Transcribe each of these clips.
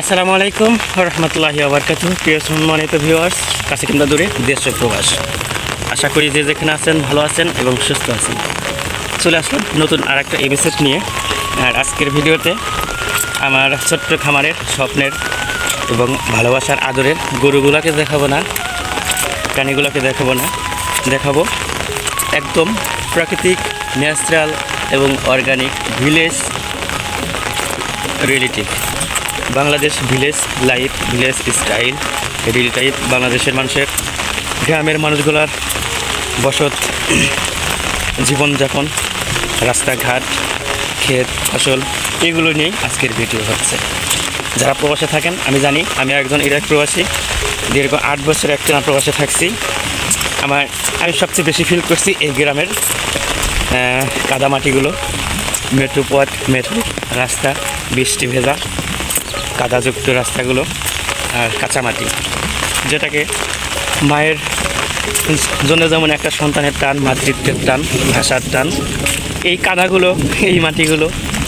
আসসালামু আলাইকুম রহমতুল্লাহি ওয়াবারাকাতুহু। প্রিয় সম্মানিত ভিউয়ার্স, কাছে কিংবা দূরে, দেশ ও প্রবাস, আশা করি যে যেখানে আছেন ভালো আছেন এবং সুস্থ আছেন। চলে আসলাম নতুন আর একটা এপিসোড নিয়ে। আর আজকের ভিডিওতে আমার ছোট্ট খামারের স্বপ্নের এবং ভালোবাসার আদরের গরুগুলোকে দেখাবো না, প্রাণীগুলোকে দেখাবো একদম প্রাকৃতিক, ন্যাচারাল এবং organic village reality, Bangladesh village life, village style real type. বাংলাদেশের মানুষের, গ্রামের মানুষগুলার বসত জীবনযাপন, রাস্তাঘাট, ক্ষেত ফসল, এগুলো নিয়েই আজকের ভিডিও হচ্ছে। যারা প্রবাসে থাকেন, আমি জানি, আমি একজন ইরাক প্রবাসী, দীর্ঘ 8 বছর একটানা প্রবাসে থাকছি। আমি সবচেয়ে বেশি ফিল করছি এই গ্রামের কাদামাটিগুলো, মেট্রো পথ, মেট্রো রাস্তা, বৃষ্টি ভেজা কাদাযুক্ত রাস্তাগুলো আর কাঁচামাটি, যেটাকে মায়ের জন্য যেমন একটা সন্তানের টান, মাতৃত্বের টান, ভাষার টান, এই কাদাগুলো, এই মাটিগুলো,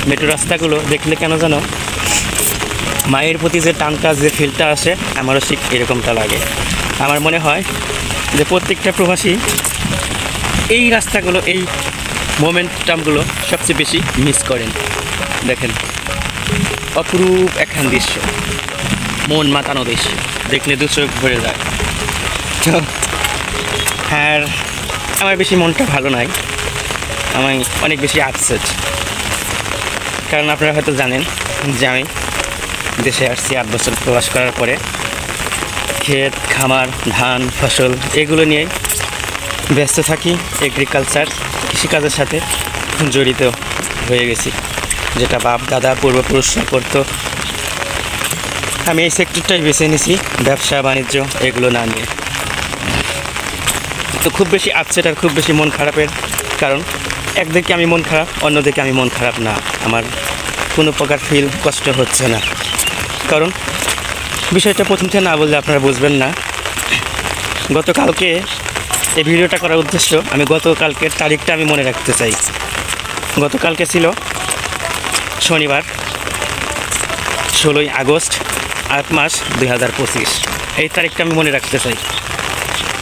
মেট্রো রাস্তাগুলো দেখলে কেন যেন মায়ের প্রতি যে টানটা, যে ফিলটা আসে, আমারও ঠিক এরকমটা লাগে। আমার মনে হয় যে প্রত্যেকটা প্রবাসী এই রাস্তাগুলো, এই মোমেন্টামগুলো সবচেয়ে বেশি মিস করেন। দেখেন, অপরূপ একখান দৃশ্য, মন মাতানো দৃশ্য, দেখলে দু চোখ ভরে যায়। তো আর আমার বেশি মনটা ভালো নাই, আমি অনেক বেশি আপসেট। কারণ আপনারা হয়তো জানেন যে আমি দেশে আসছি 8 বছর প্রবাস করার পরে। ক্ষেত খামার, ধান ফসল, এগুলো নিয়েই ব্যস্ত থাকি। এগ্রিকালচার, কৃষিকাজের সাথে জড়িত হয়ে গেছি, যেটা বাপ দাদা পূর্বপুরুষরা করতো। আমি এই সেক্টরটাই বেছে নিয়েছি, ব্যবসা বাণিজ্য এগুলো না নিয়ে। তো খুব বেশি আপসেট আর খুব বেশি মন খারাপের কারণ, একদিকে আমি মন খারাপ, অন্যদিকে আমি মন খারাপ না। আমার কোনো প্রকার ফিল কষ্ট হচ্ছে না, কারণ বিষয়টা প্রথম থেকে না বললে আপনারা বুঝবেন না। গতকালকে এই ভিডিওটা করার উদ্দেশ্য, আমি গতকালকের তারিখটা আমি মনে রাখতে চাই। গতকালকে ছিল শনিবার, 16ই আগস্ট, 8 মাস 2025। এই তারিখটা আমি মনে রাখতে চাই,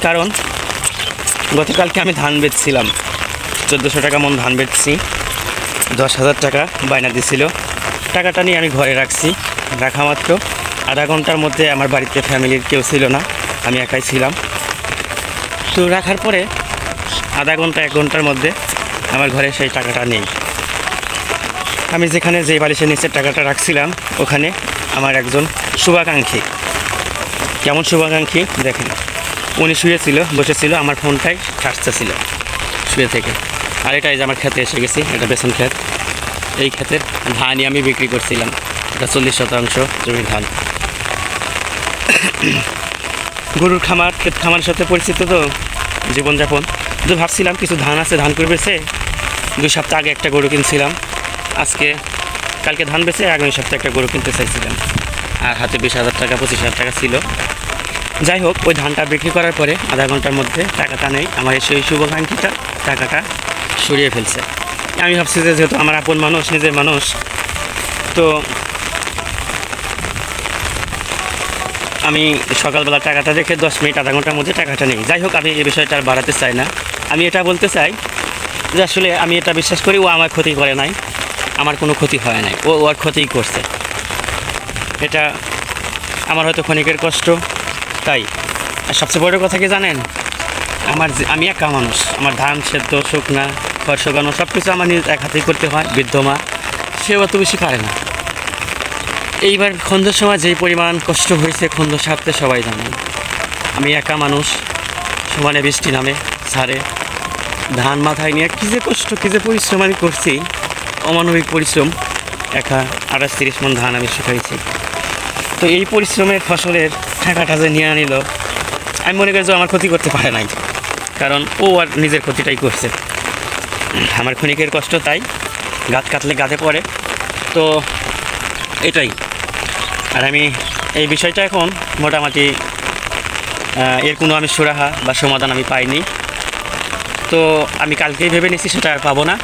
কারণ গতকালকে আমি ধান বেচছিলাম, 1400 টাকা মন ধান বেচছি। 10,000 টাকা বায়না দিছিল। টাকাটা নিয়ে আমি ঘরে রাখছি। রাখা মাত্র আধা ঘন্টার মধ্যে আমার বাড়িতে ফ্যামিলির কেউ ছিল না, আমি একাই ছিলাম। তো রাখার পরে আধা ঘন্টা 1 ঘন্টার মধ্যে আমার ঘরে সেই টাকাটা নেই। আমি যেখানে যে বালিশের নিচে টাকাটা রাখছিলাম, ওখানে আমার একজন শুভাকাঙ্ক্ষী, কেমন শুভাকাঙ্ক্ষী দেখেন, উনি শুয়েছিল, বসেছিল, আমার ফোনটাই ছিল শুয়ে থেকে। আর এটা এই যে আমার ক্ষেতে এসে গেছি, এটা বেসন ক্ষেত। এই ক্ষেতের ধানই আমি বিক্রি করছিলাম, এটা 40% জমির ধান। গরুর খামার, ক্ষেত খামারের সাথে পরিচিত তো জীবনযাপন। তো ভাবছিলাম কিছু ধান আছে, ধান করে বেছে 2 সপ্তাহ আগে একটা গরু কিনছিলাম। কালকে ধান বেছে আগামী সপ্তাহে একটা গরু কিনতে চাইছিলাম। আর হাতে 20,000 টাকা 25,000 টাকা ছিল। যাই হোক, ওই ধানটা বিক্রি করার পরে আধা ঘন্টার মধ্যে টাকাটা নেই। আমার সেই শুভাকাঙ্ক্ষীটা টাকাটা সরিয়ে ফেলছে। আমি ভাবছি যে যেহেতু আমার আপন মানুষ, নিজের মানুষ, তো আমি সকালবেলা টাকাটা রেখে 10 মিনিট আধা ঘন্টার মধ্যে টাকাটা নেই। যাই হোক, আমি এই বিষয়টা আর বাড়াতে চাই না। আমি এটা বলতে চাই যে আসলে আমি এটা বিশ্বাস করি, ও আমার ক্ষতি করে নাই, আমার কোনো ক্ষতি হয় নাই, ও ওর ক্ষতিই করছে। এটা আমার হয়তো ক্ষণিকের কষ্ট। তাই আর সবচেয়ে বড় কথা কি জানেন, আমি একা মানুষ, আমার ধান সেদ্ধ, শুকনা, খড় শোকানো সব কিছু আমার নিজ এক হাতেই করতে হয়। বৃদ্ধ মা, সেও অত বেশি পারে না। এইবার খন্দর সময় যেই পরিমাণ কষ্ট হয়েছে খন্দ সারতে সবাই জানেন। আমি একা মানুষ, সমানে বৃষ্টি নামে, ছাড়ে, ধান মাথায় নিয়ে কী যে কষ্ট, কী যে পরিশ্রম আমি করছি, অমানবিক পরিশ্রম। একা 28-30 মণ ধান আমি শুকাইছি। তো এই পরিশ্রমের ফসলের টাকাটা যে নিয়ে আনিল, আমি মনে করি যে আমার ক্ষতি করতে পারে নাই, কারণ ও আর নিজের ক্ষতিটাই করছে। আমার ক্ষণিকের কষ্ট, তাই গাছ কাটলে গাছে পড়ে, তো এটাই। আর আমি এই বিষয়টা এখন মোটামুটি এর কোনো আমি সুরাহা বা সমাধান আমি পাইনি। তো আমি কালকেই ভেবে নিয়েছি সেটা আর পাবো না।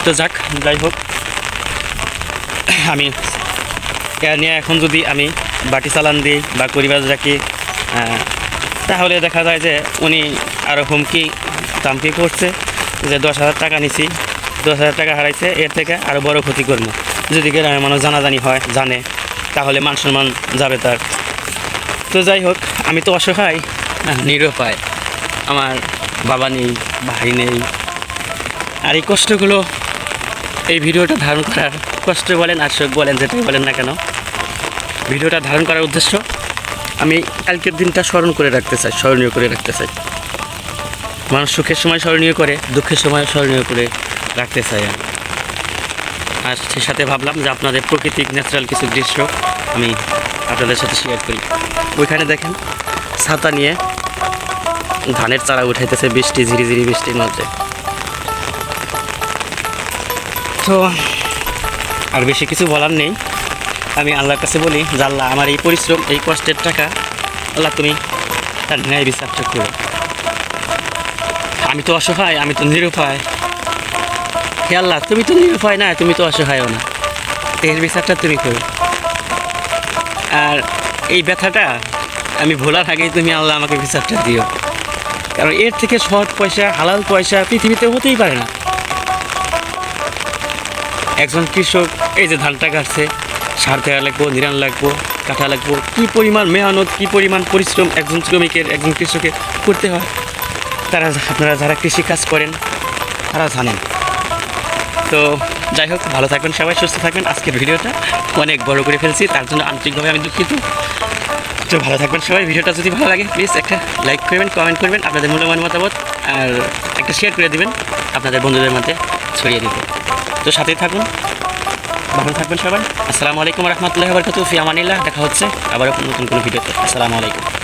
তো যাই হোক, আমি এ নিয়ে এখন যদি আমি বাটি চালান দিই বা পরিবার রাখি, তাহলে দেখা যায় যে উনি আরও হুমকি দামকি করছে যে 10,000 টাকা নিছি, 10,000 টাকা হারাইছে, এর থেকে আরও বড় ক্ষতি করবো। যদি গ্রামের মানুষ জানাজানি হয়, জানে, তাহলে মান সম্মান যাবে তার। তো যাই হোক, আমি তো অসহায়, নিরুপায়, আমার বাবা নেই, ভাই নেই। আর এই কষ্টগুলো, এই ভিডিওটা ধারণ করার কষ্ট বলেন আর শোক বলেন, যেটাই বলেন না কেন, ভিডিওটা ধারণ করার উদ্দেশ্য আমি কালকের দিনটা স্মরণ করে রাখতে চাই, স্মরণীয় করে রাখতে চাই। মানুষ সুখের সময় স্মরণীয় করে, দুঃখের সময় স্মরণীয় করে রাখতে চাই আমি। আর সেই সাথে ভাবলাম যে আপনাদের প্রাকৃতিক ন্যাচারাল কিছু দৃশ্য আমি আপনাদের সাথে শেয়ার করি। ওইখানে দেখেন ছাতা নিয়ে ধানের চারা উঠাইতেছে বৃষ্টি, ঝিরিঝিরি বৃষ্টির মধ্যে। তো আর বেশি কিছু বলার নেই, আমি আল্লাহর কাছে বলি যে আল্লাহ, আমার এই পরিশ্রম, এই কষ্টের টাকা আল্লাহ তুমি তার ন্যায় বিচারটা করো। আমি তো অসহায়, আমি তো নিরুপায়। হে আল্লাহ, তুমি তো নিরুপায় না, তুমি তো অসহায়ও না, এর বিচারটা তুমি করো। আর এই ব্যথাটা আমি ভোলার আগেই তুমি আল্লাহ আমাকে বিচারটা দিও, কারণ এর থেকে সৎ পয়সা, হালাল পয়সা পৃথিবীতে হতেই পারে না। একজন কৃষক এই যে ধানটা কাটছে, সার দেওয়া লাগবো, নিরান লাগবো, কাটা লাগবো, কী পরিমাণ মেহনত, কী পরিমাণ পরিশ্রম একজন শ্রমিকের, একজন কৃষকের করতে হয়, তারা, আপনারা যারা কৃষিকাজ করেন তারা জানেন। তো যাই হোক, ভালো থাকবেন সবাই, সুস্থ থাকবেন। আজকের ভিডিওটা অনেক বড় করে ফেলছি, তার জন্য আন্তরিকভাবে আমি দুঃখিত। তো ভালো থাকবেন সবাই। ভিডিওটা যদি ভালো লাগে প্লিজ একটা লাইক করবেন, কমেন্ট করবেন আপনাদের মূল্যবান মতামত, আর একটা শেয়ার করে দেবেন আপনাদের বন্ধুদের মধ্যে ছড়িয়ে দিতে। তো সাথেই থাকুন, ভালো থাকবেন সবাই। আসসালামু আলাইকুম রহমতুল্লাহি ওয়া বারাকাতুহু। ফি আমানিল্লাহ। দেখা হচ্ছে আবারও নতুন কোনো ভিডিওতে। আসসালামু আলাইকুম।